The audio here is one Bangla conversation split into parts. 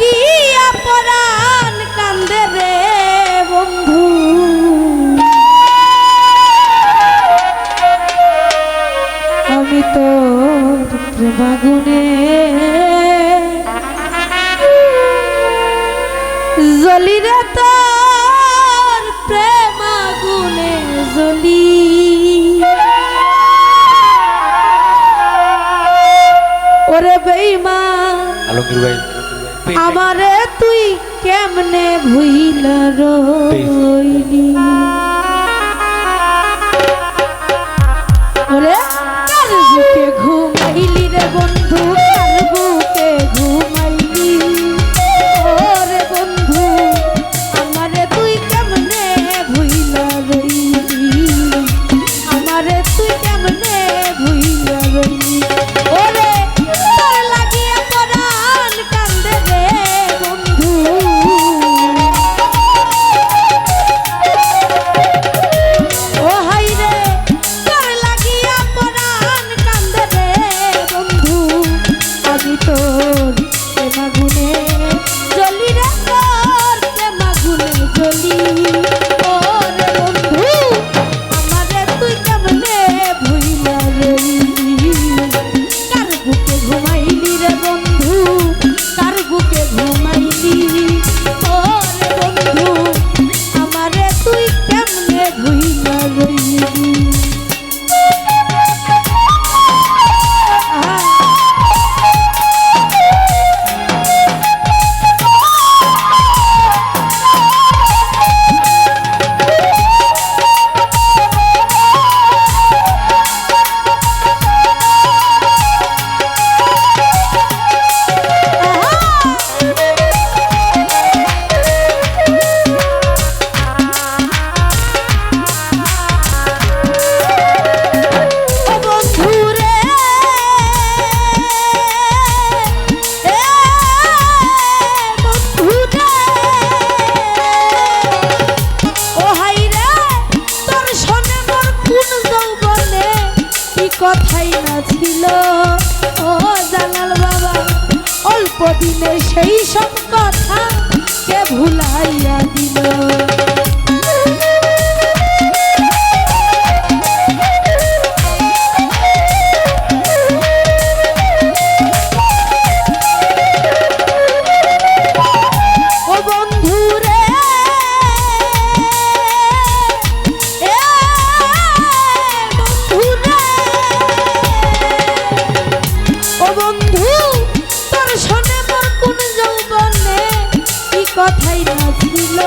লাগিয়া পরাণ কান্দে রে বন্ধু আমি তোর প্রেমাগুনে জ্বলি রে তোর প্রেমাগুনে জ্বলি ওরে বেঈমান আলমগীর ভাই আমারে তুই কেমনে ভুইলা রইলি ওরে কার বুকে ঘুমাইলি রে বন্ধু কার বুকে ঘুমাইলি ওরে বন্ধু আমারে তুই কেমনে ভুইলা রইলি আমারে তুই কেমনে ভুইলা রইলি ওরে তোর লাগিয়া পরাণ কান্দে রে বন্ধু ও হাই রে তোর লাগিয়া পরাণ কান্দে রে বন্ধু আমি তোর প্রেমাগুনে জ্বলি রে তোর প্রেমাগুনে জ্বলি ওরে বন্ধু আমারে তুই কেমনে ভুইলা রইলি কার বুকে ঘুমাইলি রে বন্ধু কার বুকে ঘুমাইলি ওরে বন্ধু আমারে তুই কেমনে ভুইলা রইলি কথাই না ছিল ও জালাল বাবা অল্প দিনে সেই সব কথা কে ভুলাইয়া দিল ও বন্ধু রে কথাই না ছিল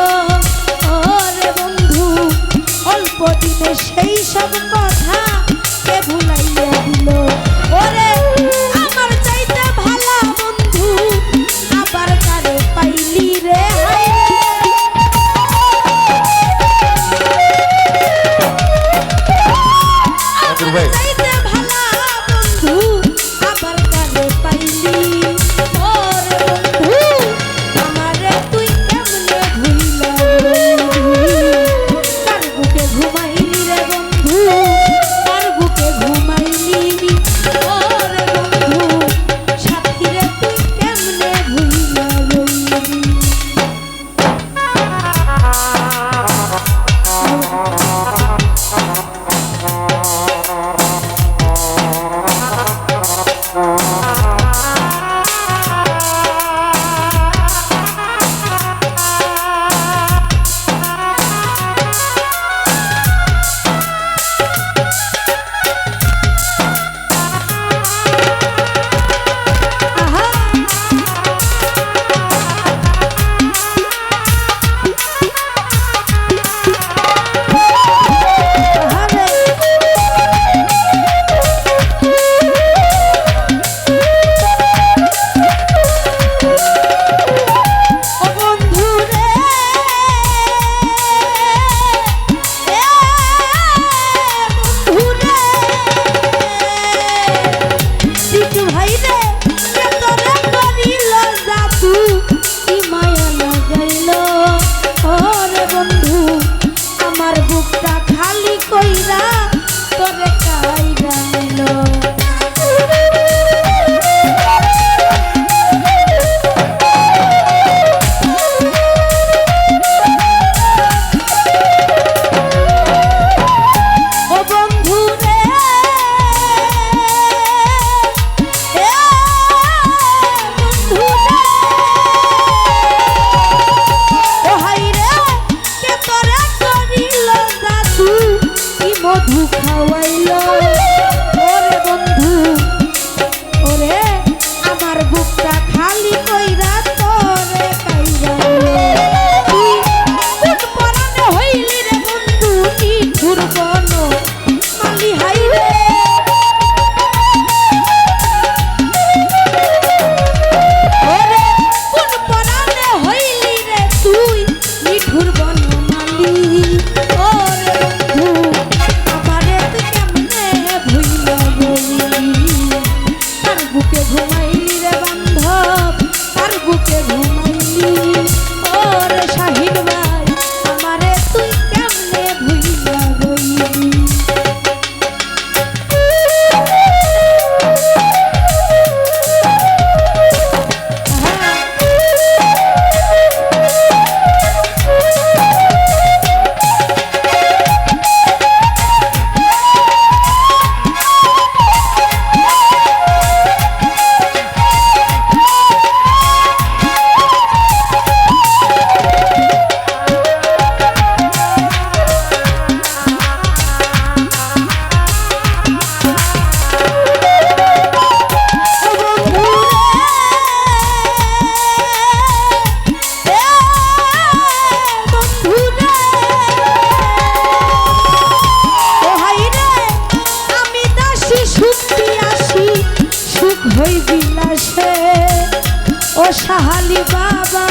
সাহালি বাবা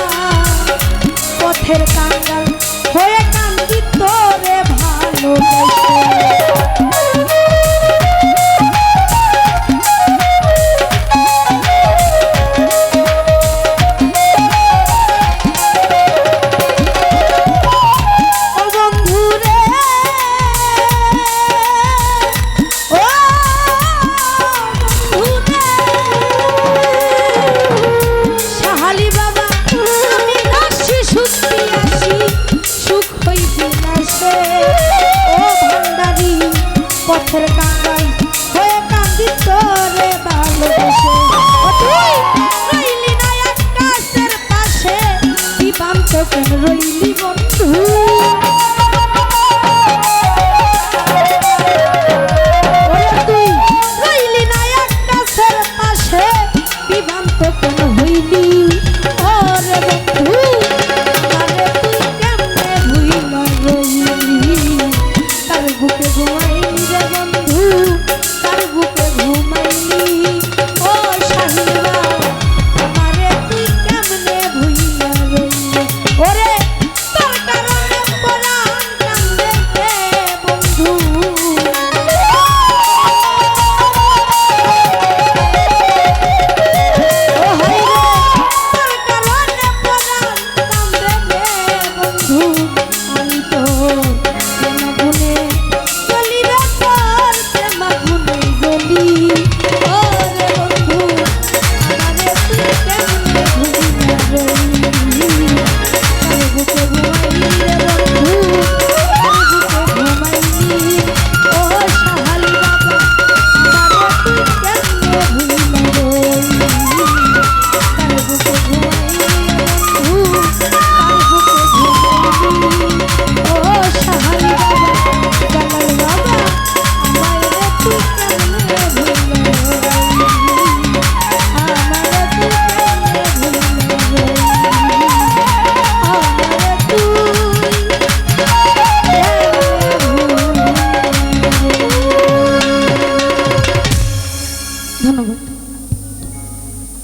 পথের কাঙ্গাল